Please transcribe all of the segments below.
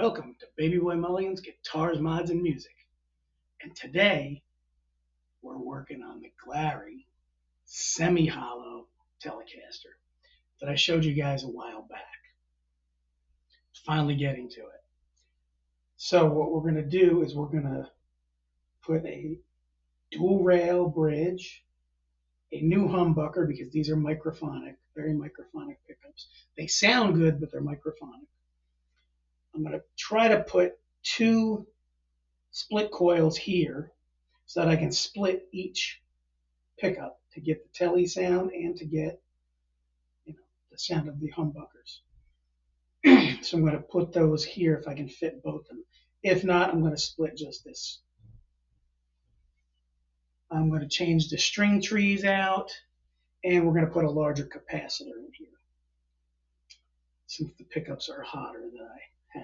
Welcome to Baby Boy Mulligan's Guitars, Mods, and Music. And today, we're working on the Glarry Semi-Hollow Telecaster that I showed you guys a while back. Finally getting to it. So what we're going to do is we're going to put a dual rail bridge, a new humbucker, because these are microphonic, very microphonic pickups. They sound good, but they're microphonic. I'm going to try to put two split coils here so that I can split each pickup to get the tele sound and to get the sound of the humbuckers. So I'm going to put those here if I can fit both of them. If not, I'm going to split just this. I'm going to change the string trees out, and we're going to put a larger capacitor in here since the pickups are hotter than I have.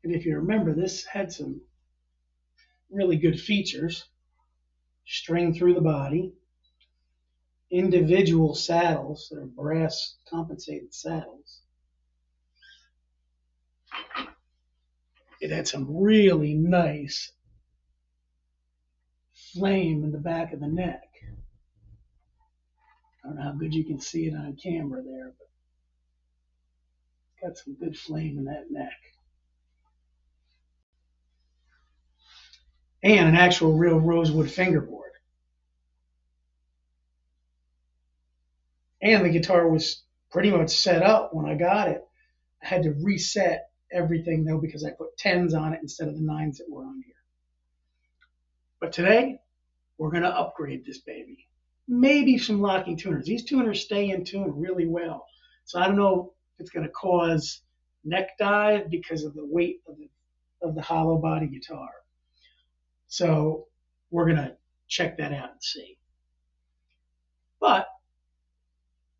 And if you remember, this had some really good features. String through the body, individual saddles that are brass compensated saddles. It had some really nice flame in the back of the neck. I don't know how good you can see it on camera there, but it's got some good flame in that neck. And an actual real rosewood fingerboard. And the guitar was pretty much set up when I got it. I had to reset everything though because I put 10s on it instead of the 9s that were on here. But today, we're going to upgrade this baby. Maybe some locking tuners. These tuners stay in tune really well. So I don't know if it's going to cause neck dive because of the weight of the hollow body guitar. So we're going to check that out and see. But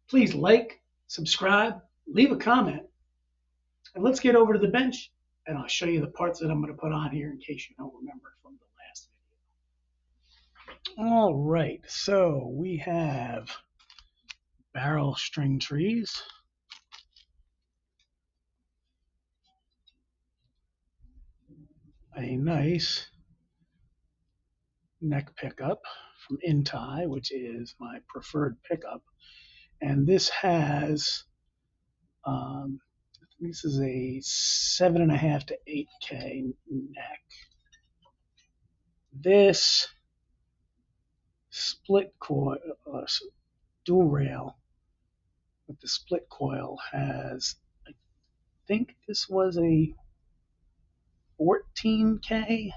please like, subscribe, leave a comment, and let's get over to the bench and I'll show you the parts that I'm going to put on here in case you don't remember from the last video. All right, so we have barrel string trees. A nice neck pickup from Intai, which is my preferred pickup. And this has, this is a 7.5 to 8K neck. This split coil, dual rail with the split coil has, I think this was a 14K.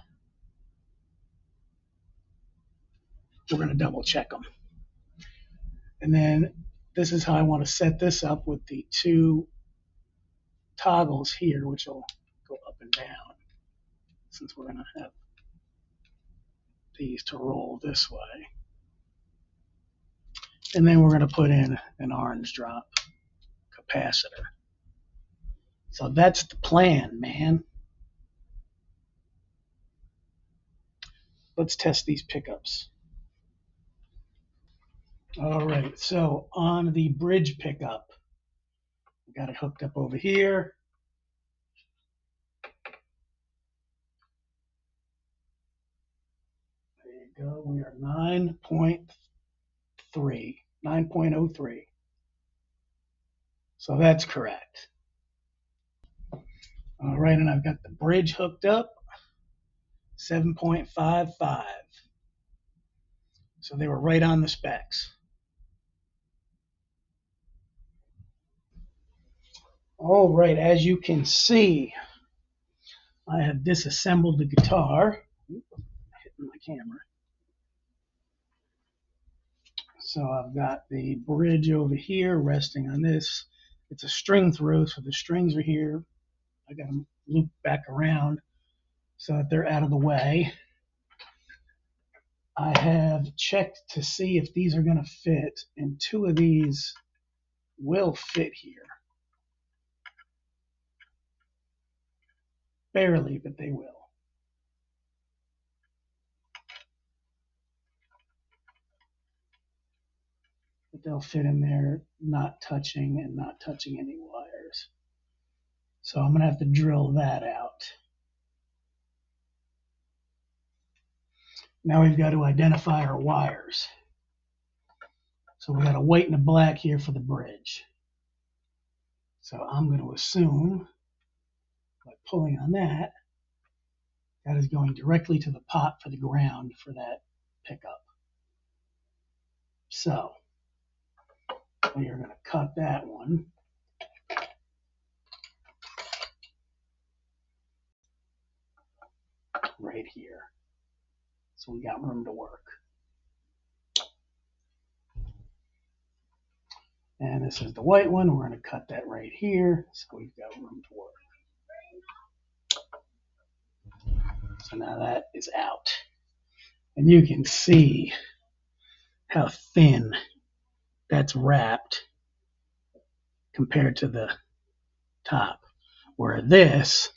We're going to double check them. And then this is how I want to set this up with the two toggles here, which will go up and down since we're going to have these to roll this way. And then we're going to put in an orange drop capacitor. So that's the plan, man. Let's test these pickups. All right, so on the bridge pickup, we got it hooked up over here. There you go. We are 9.03. So that's correct. All right, and I've got the bridge hooked up, 7.55. So they were right on the specs. All right, as you can see, I have disassembled the guitar. Oops, hitting my camera. So I've got the bridge over here resting on this. It's a string through, so the strings are here. I got them looped back around so that they're out of the way. I have checked to see if these are going to fit, and two of these will fit here. Barely, but they will. But they'll fit in there, not touching and not touching any wires. So I'm going to have to drill that out. Now we've got to identify our wires. So we got a white and a black here for the bridge. So I'm going to assume by pulling on that, that is going directly to the pot for the ground for that pickup. So we are going to cut that one. Right here. So we got room to work. And this is the white one. We're going to cut that right here. So we've got room to work. So now that is out. And you can see how thin that's wrapped compared to the top. Where this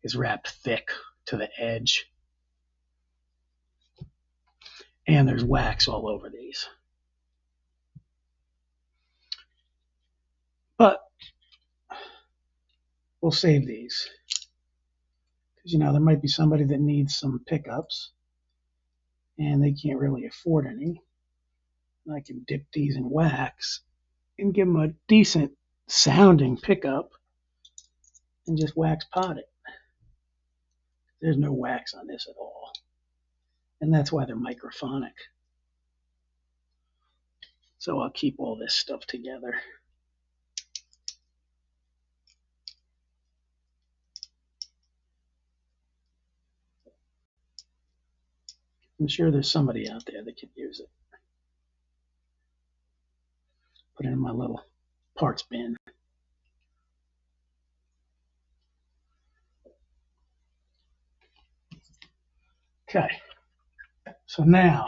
is wrapped thick to the edge. And there's wax all over these. But we'll save these. Because, you know, there might be somebody that needs some pickups and they can't really afford any. I can dip these in wax and give them a decent sounding pickup and just wax pot it. There's no wax on this at all. And that's why they're microphonic. So I'll keep all this stuff together. I'm sure there's somebody out there that could use it. Put it in my little parts bin. Okay, so now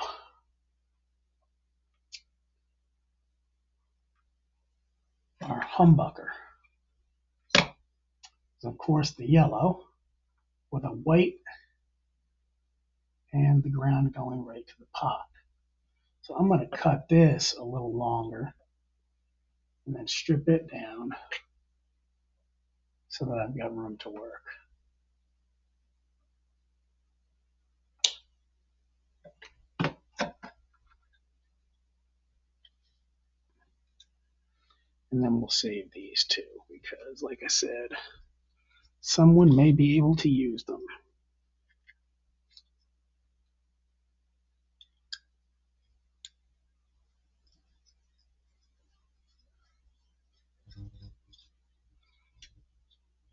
our humbucker is of course the yellow with a white and the ground going right to the pot. So I'm going to cut this a little longer and then strip it down so that I've got room to work. And then we'll save these two because, like I said, someone may be able to use them.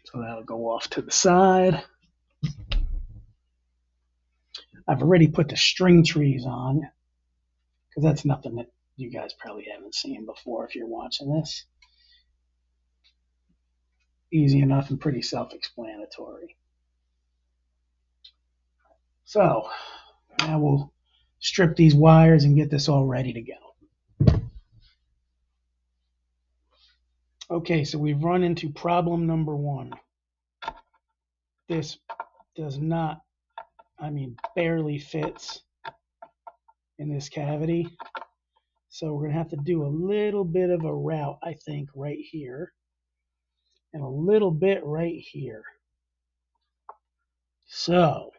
So that'll go off to the side. I've already put the string trees on because that's nothing that you guys probably haven't seen before if you're watching this. Easy enough and pretty self-explanatory. So now we'll strip these wires and get this all ready to go. Okay, so we've run into problem number one. This does not, barely fits in this cavity. So we're going to have to do a little bit of a route, I think, right here. And a little bit right here. So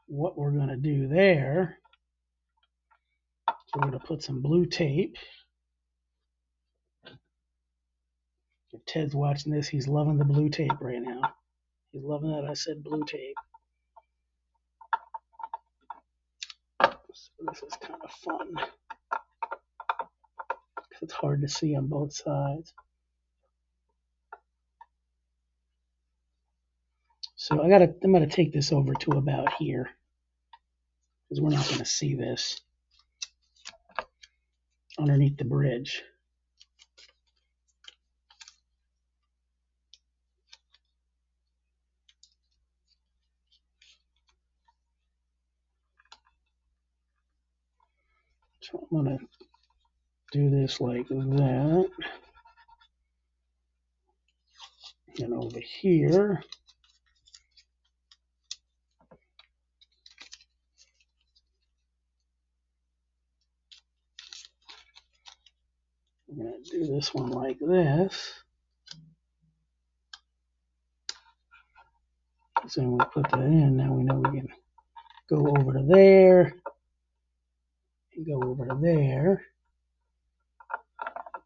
what we're going to do there is we're going to put some blue tape. If Ted's watching this, he's loving the blue tape right now. He's loving that I said blue tape. So this is kind of fun. It's hard to see on both sides. So I'm going to take this over to about here because we're not going to see this underneath the bridge. So I'm going to do this like that. And over here, We're going to do this one like this. So when we put that in, now we know we can go over to there and go over to there.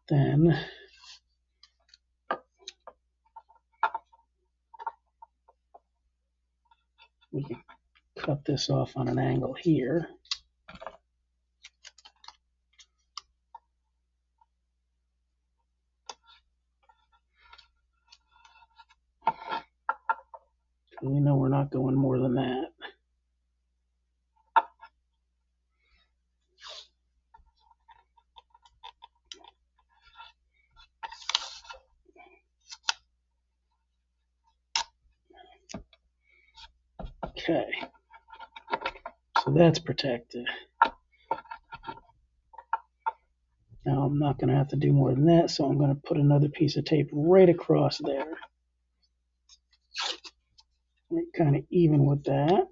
Then we can cut this off on an angle here. We know we're not going more than that. Okay, so that's protected. Now I'm not going to have to do more than that, so I'm going to put another piece of tape right across there. Kind of even with that.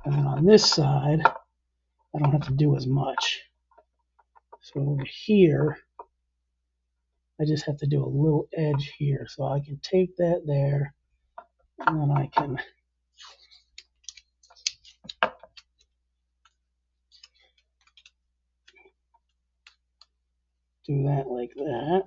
And then on this side, I don't have to do as much. So over here, I just have to do a little edge here. So I can take that there, and then I can do that like that.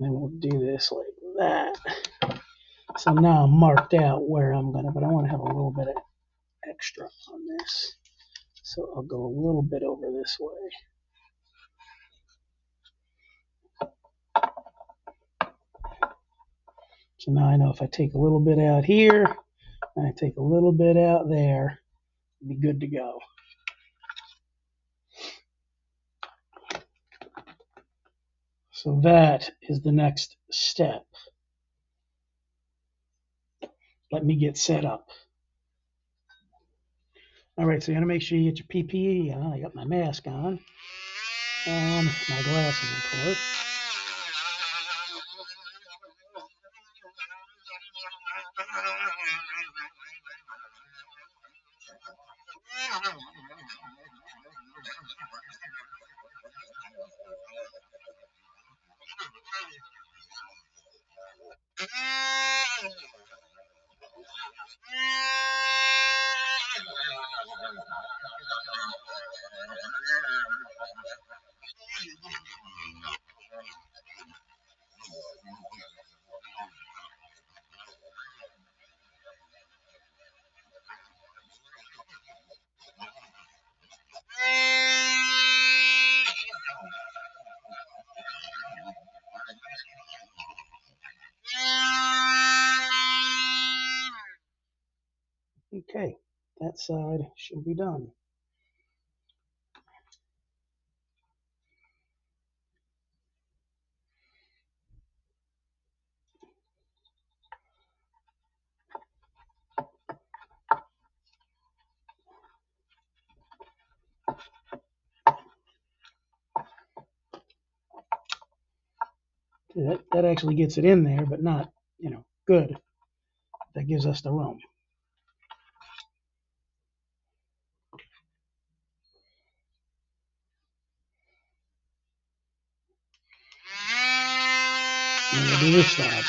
Then we'll do this like that. So now I'm marked out where I'm gonna, but I want to have a little bit of extra on this. So I'll go a little bit over this way. So now I know if I take a little bit out here, and I take a little bit out there, it'll be good to go. So that is the next step. Let me get set up. All right, so you gotta make sure you get your PPE on. I got my mask on and my glasses, of course. Okay, that side should be done. That actually gets it in there, but not, good. That gives us the room. And we'll do this side.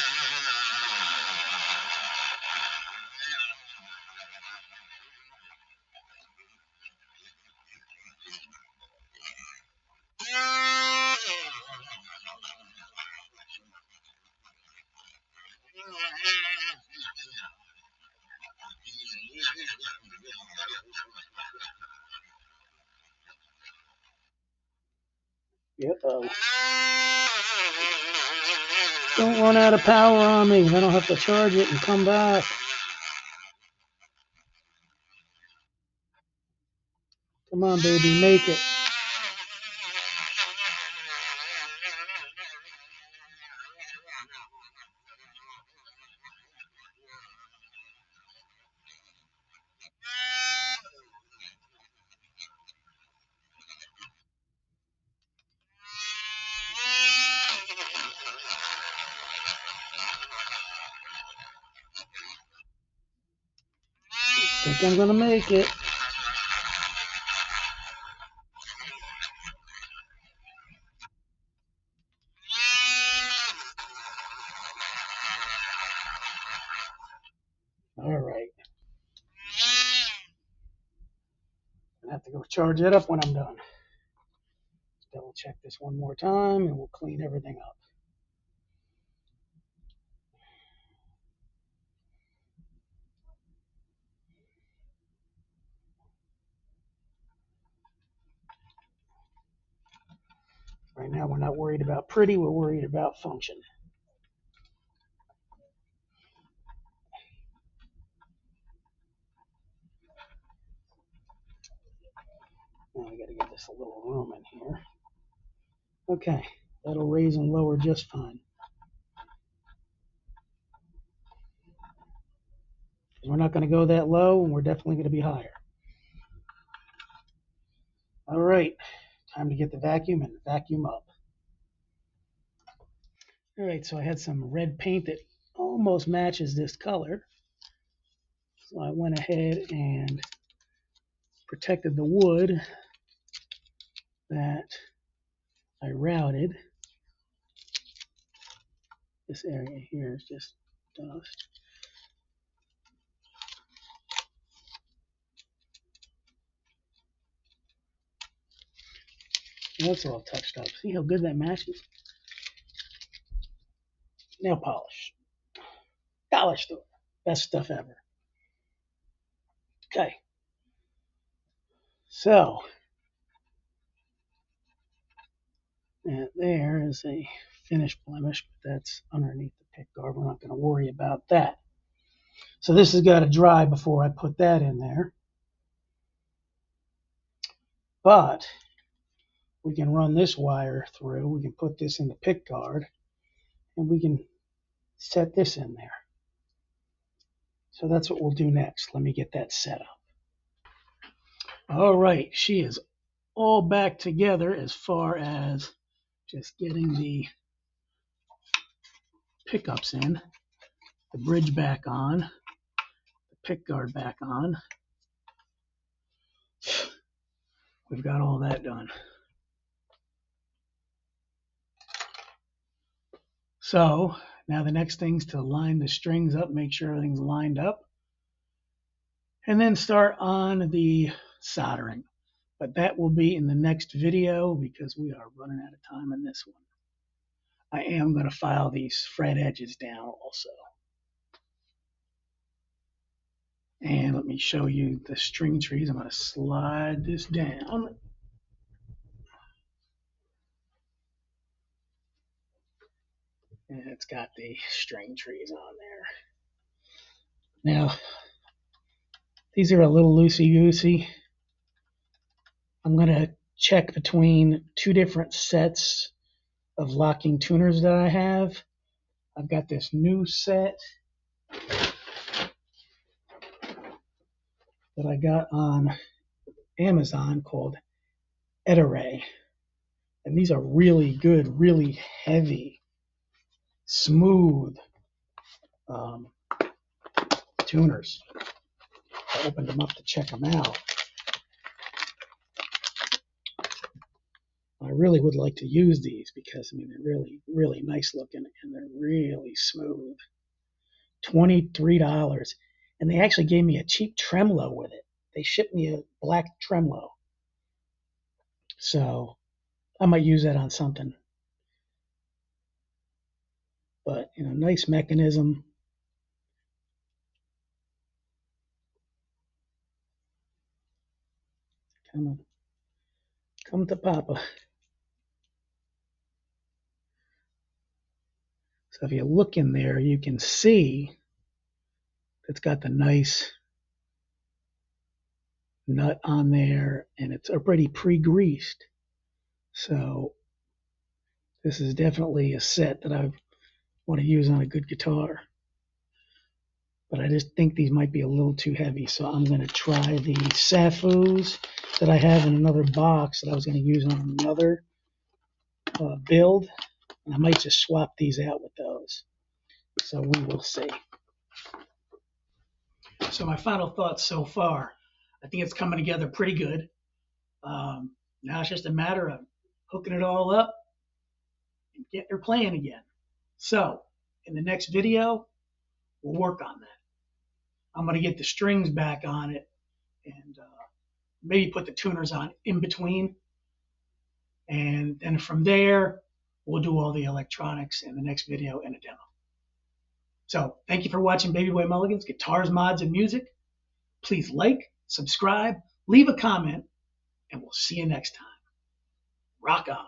Uh-oh. Don't run out of power on me. I don't have to charge it and come back. Come on, baby, make it. think I'm gonna make it. All right. I have to go charge it up when I'm done. Double check this one more time and we'll clean everything up. Right now we're not worried about pretty, we're worried about function. Now I gotta get this a little room in here. Okay, that'll raise and lower just fine. We're not gonna go that low and we're definitely gonna be higher. All right, time to get the vacuum and vacuum up. All right, so I had some red paint that almost matches this color. So I went ahead and protected the wood that I routed. This area here is just dust. That's all touched up. See how good that matches? Nail polish. Dollar store. Best stuff ever. Okay. So, and there is a finish blemish, but that's underneath the pick guard. We're not going to worry about that. So this has got to dry before I put that in there. But we can run this wire through. We can put this in the pick guard, and we can set this in there. So that's what we'll do next. Let me get that set up. All right, she is all back together as far as just getting the pickups in, the bridge back on, the pick guard back on. We've got all that done. So now the next thing's to line the strings up, make sure everything's lined up, and then start on the soldering. But that will be in the next video because we are running out of time in this one. I am going to file these fret edges down also. And let me show you the string trees. I'm going to slide this down. And it's got the string trees on there. Now, these are a little loosey-goosey. I'm going to check between two different sets of locking tuners that I have. I've got this new set that I got on Amazon called Eteray. And these are really good, really heavy, smooth tuners. I opened them up to check them out. I really would like to use these because, I mean, they're really, really nice looking and they're really smooth. $23. And they actually gave me a cheap tremolo with it. They shipped me a black tremolo. So I might use that on something. But, you know, nice mechanism. Come on. Come to Papa. So if you look in there, you can see it's got the nice nut on there, and it's already pre-greased. So this is definitely a set that I want to use on a good guitar. But I just think these might be a little too heavy, so I'm going to try the Safus that I have in another box that I was going to use on another build. And I might just swap these out with those. So we will see. So my final thoughts so far, I think it's coming together pretty good. Now it's just a matter of hooking it all up and getting her playing again. So in the next video, we'll work on that. I'm going to get the strings back on it and maybe put the tuners on in between. And then from there, we'll do all the electronics in the next video and a demo. So thank you for watching Baby Boy Mulligan's Guitars, Mods, and Music. Please like, subscribe, leave a comment, and we'll see you next time. Rock on.